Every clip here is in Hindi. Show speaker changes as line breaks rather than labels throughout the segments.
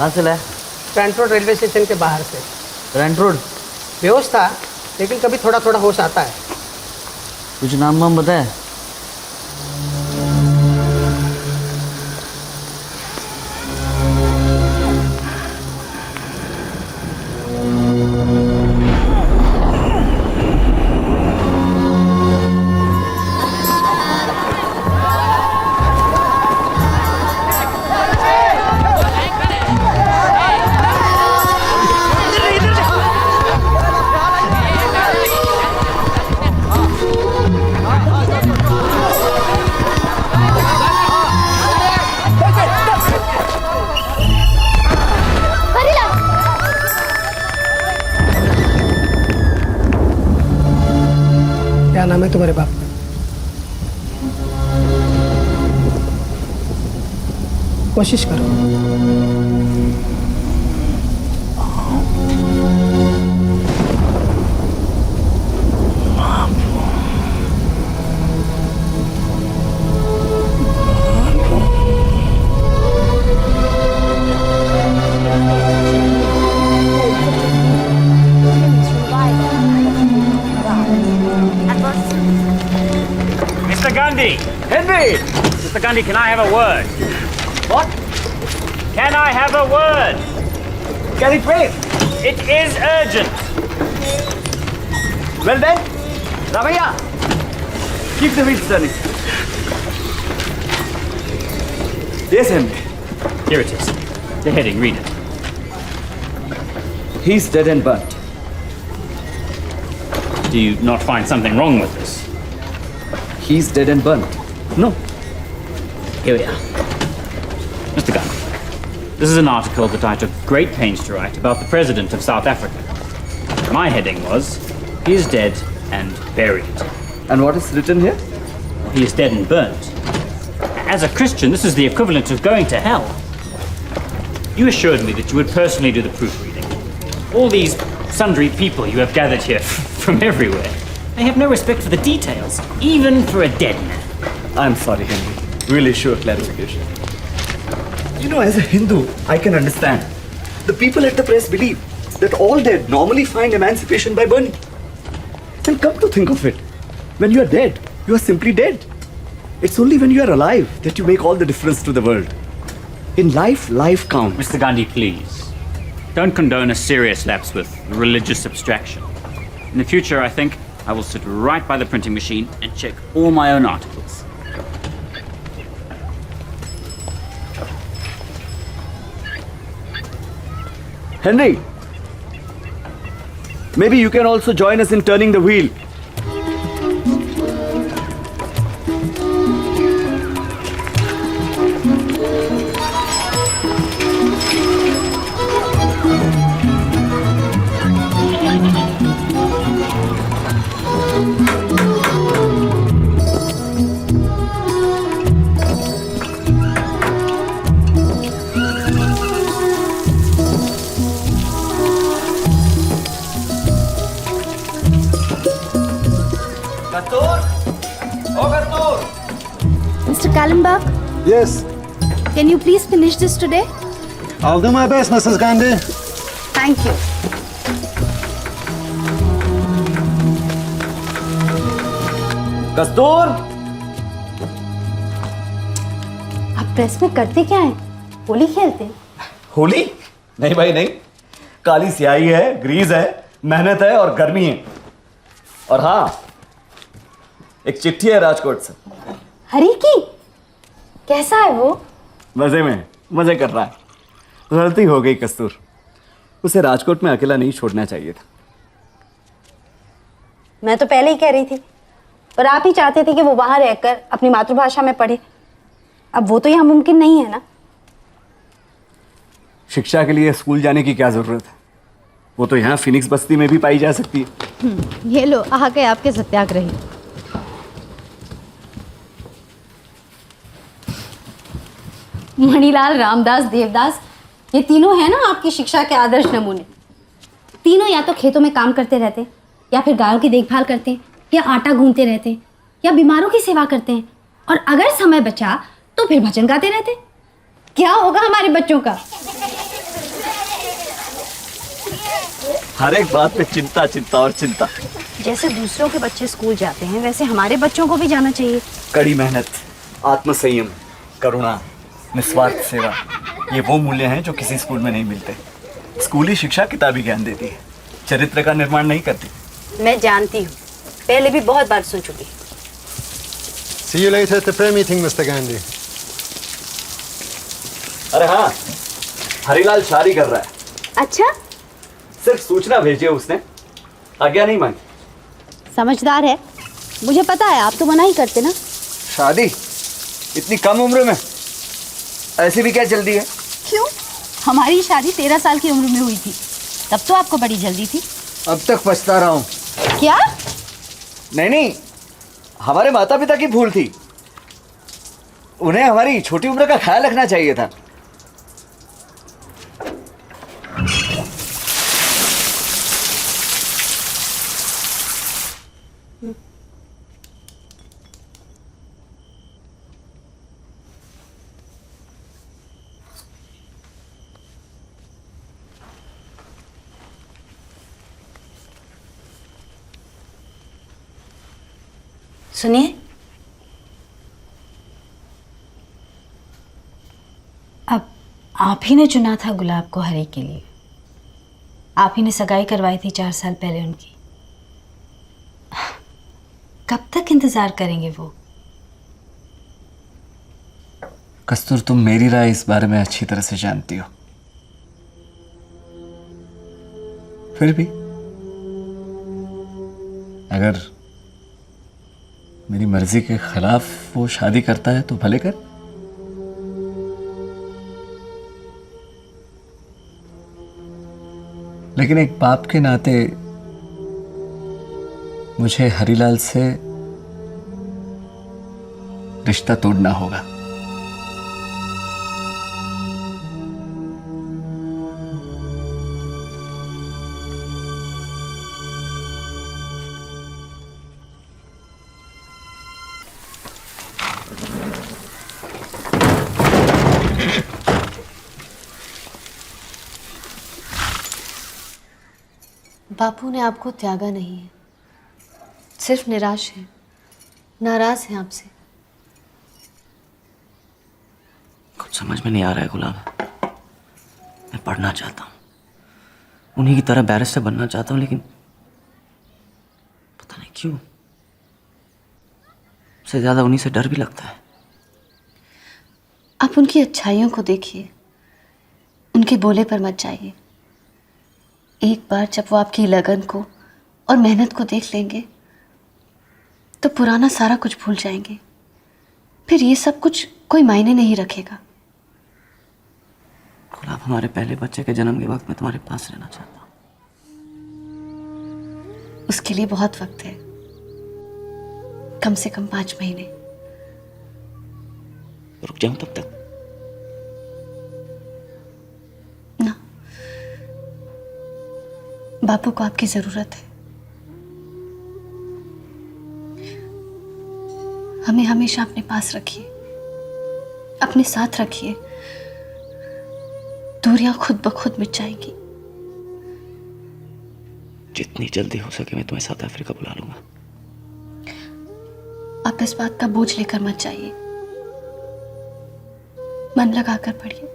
कहाँ से लाया?
ट्रेंट रोड रेलवे स्टेशन के बाहर से।
Trent road?
बेहोश था, लेकिन कभी थोड़ा थोड़ा होश आता है।
कुछ नाम वाम बताया?
क्या नाम है तुम्हारे बाप का? कोशिश करो।
Mr. Gandhi!
Henry!
Mr. Gandhi, can I have a word?
What?
Can I have a word?
Can it wait?
It is urgent.
Well then, Ramaiya, keep the wheels turning. Yes, Henry.
Here it is. The heading, read it.
He's dead and burnt.
Do you not find something wrong with this?
He's dead and burnt. No.
Here we are. Mr. Gandhi, this is an article that I took great pains to write about the President of South Africa. My heading was, he is dead and buried.
And what is written here?
He is dead and burnt. As a Christian, this is the equivalent of going to hell. You assured me that you would personally do the proofreading. All these sundry people you have gathered here from everywhere, they have no respect for the details, even for a dead man.
I'm sorry, Henry. We'll issue a clarification. You know, as a Hindu, I can understand. The people at the press believe that all dead normally find emancipation by burning. And come to think of it, when you are dead, you are simply dead. It's only when you are alive that you make all the difference to the world. In life, life counts.
Mr. Gandhi, please, don't condone a serious lapse with religious abstraction. In the future, I think, I will sit right by the printing machine and check all my own articles.
Henry, maybe you can also join us in turning the wheel.
Mr. Kallenbach,
Yes,
can you please finish this today?
I'll do my best, Mrs. Gandhi.
Thank you.
Kastur,
आप प्रेस में करते क्या हैं? होली खेलते हैं?
होली? नहीं भाई नहीं, काली स्याही है, ग्रीस है, मेहनत है और गर्मी है। और हाँ, एक चिट्ठी है राजकोट से।
हरी की? कैसा है वो?
मजे में, मजे कर रहा है। गलती हो गई कस्तूर, उसे राजकोट में अकेला नहीं छोड़ना चाहिए था।
मैं तो पहले ही कह रही थी, पर आप ही चाहते थे कि वो वहां रहकर अपनी मातृभाषा में पढ़े। अब वो तो यहाँ मुमकिन नहीं है ना।
शिक्षा के लिए स्कूल जाने की क्या जरूरत है? वो तो यहाँ फिनिक्स बस्ती में भी पाई जा सकती है।
ये लो आ गए आपके सत्याग्रही। मणिलाल, रामदास, देवदास, ये तीनों हैं ना आपकी शिक्षा के आदर्श नमूने। तीनों या तो खेतों में काम करते रहते हैं, या फिर गायों की देखभाल करते हैं, या आटा गूंथते रहते हैं, या बीमारों की सेवा करते हैं, और अगर समय बचा तो फिर भजन गाते रहते हैं। क्या होगा हमारे बच्चों का?
हर एक बात पे चिंता चिंता और चिंता।
जैसे दूसरों के बच्चे स्कूल जाते हैं वैसे हमारे बच्चों को भी जाना चाहिए।
कड़ी मेहनत, आत्मसंयम, करुणा, निस्वार्थ सेवा, ये वो मूल्य हैं जो किसी स्कूल में नहीं मिलते। स्कूली शिक्षा किताबी ज्ञान देती है, चरित्र का निर्माण नहीं करती।
मैं जानती हूँ, पहले भी बहुत बार सुन चुकी।
See you later at the prayer meeting, Mr. Gandhi.
अरे हाँ, हरीलाल शादी कर रहा है।
अच्छा,
सिर्फ सूचना भेजी है उसने, आज्ञा नहीं मांगी।
समझदार है। मुझे पता है, आप तो मना ही करते ना।
शादी इतनी कम उम्र में, ऐसी भी क्या जल्दी है?
क्यों? हमारी शादी 13 साल की उम्र में हुई थी, तब तो आपको बड़ी जल्दी थी।
अब तक पछता रहा हूँ।
क्या?
नहीं, हमारे माता पिता की भूल थी। उन्हें हमारी छोटी उम्र का ख्याल रखना चाहिए था।
सुनिए, अब आप ही ने चुना था गुलाब को हरी के लिए। आप ही ने सगाई करवाई थी 4 साल पहले उनकी। कब तक इंतजार करेंगे वो?
कस्तूर, तुम मेरी राय इस बारे में अच्छी तरह से जानती हो। फिर भी अगर मेरी मर्जी के खिलाफ वो शादी करता है तो भले कर। लेकिन एक बाप के नाते मुझे हरीलाल से रिश्ता तोड़ना होगा।
बापू ने आपको त्यागा नहीं है, सिर्फ निराश है, नाराज है आपसे।
कुछ समझ में नहीं आ रहा है गुलाब। मैं पढ़ना चाहता हूँ, उन्हीं की तरह बैरिस्टर बनना चाहता हूँ, लेकिन पता नहीं क्यों सबसे ज्यादा उन्हीं से डर भी लगता है।
आप उनकी अच्छाइयों को देखिए, उनके बोले पर मत जाइए। एक बार जब वो आपकी लगन को और मेहनत को देख लेंगे तो पुराना सारा कुछ भूल जाएंगे। फिर ये सब कुछ कोई मायने नहीं रखेगा।
गुलाब, हमारे पहले बच्चे के जन्म के वक्त मैं तुम्हारे पास रहना चाहता हूँ।
उसके लिए बहुत वक्त है, कम से कम 5 महीने।
रुक जाऊं तब तक?
ना, बापू को आपकी जरूरत है। हमें हमेशा अपने पास रखिए, अपने साथ रखिए। दूरियां खुद ब खुद मिट जाएंगी।
जितनी जल्दी हो सके मैं तुम्हें साउथ अफ्रीका बुला लूंगा।
आप इस बात का बोझ लेकर मत जाइए, मन लगाकर पढ़िए,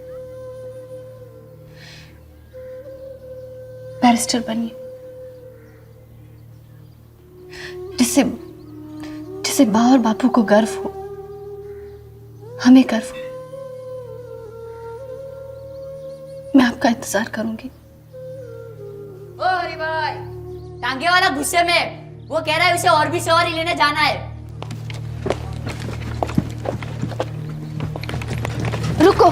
बैरिस्टर बनिए, जिससे जिससे माँ और बापू को गर्व हो, हमें गर्व हो। मैं आपका इंतजार करूंगी।
ओ हरी भाई, टांगे वाला गुस्से में, वो कह रहा है उसे और भी सवारी लेने जाना है।
रुको,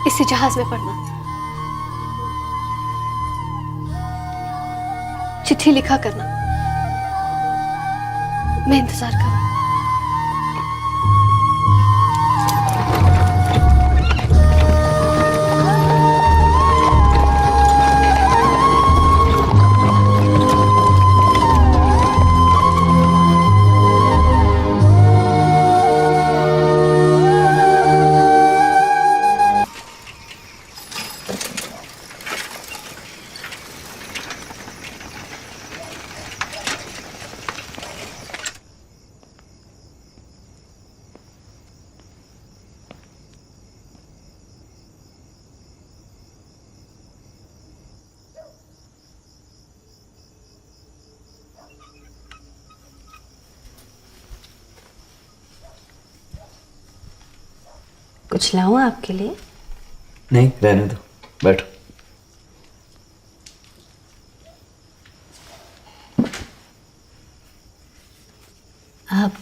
इसी जहाज में पढ़ना। चिट्ठी लिखा करना, मैं इंतजार करूं। कुछ लाऊं आपके लिए?
नहीं, रहने दो, बैठो।
आप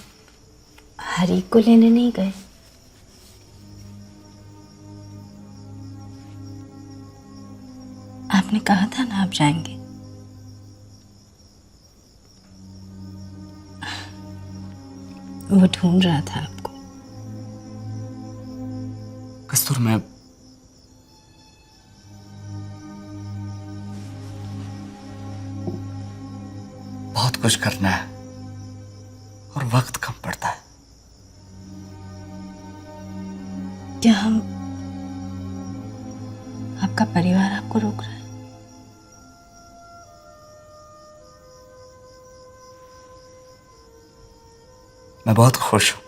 हरी को लेने नहीं गए? आपने कहा था ना आप जाएंगे। वो ढूंढ रहा था आपको।
कस्तूर, मैं बहुत कुछ करना है और वक्त कम पड़ता है।
क्या हम आपका परिवार आपको रोक रहा है?
मैं बहुत खुश हूं,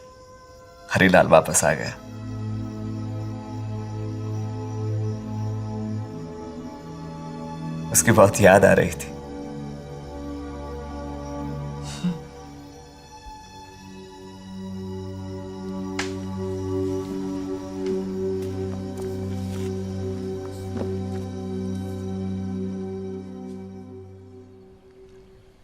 हरीलाल वापस आ गया। उसकी बहुत याद आ रही थी।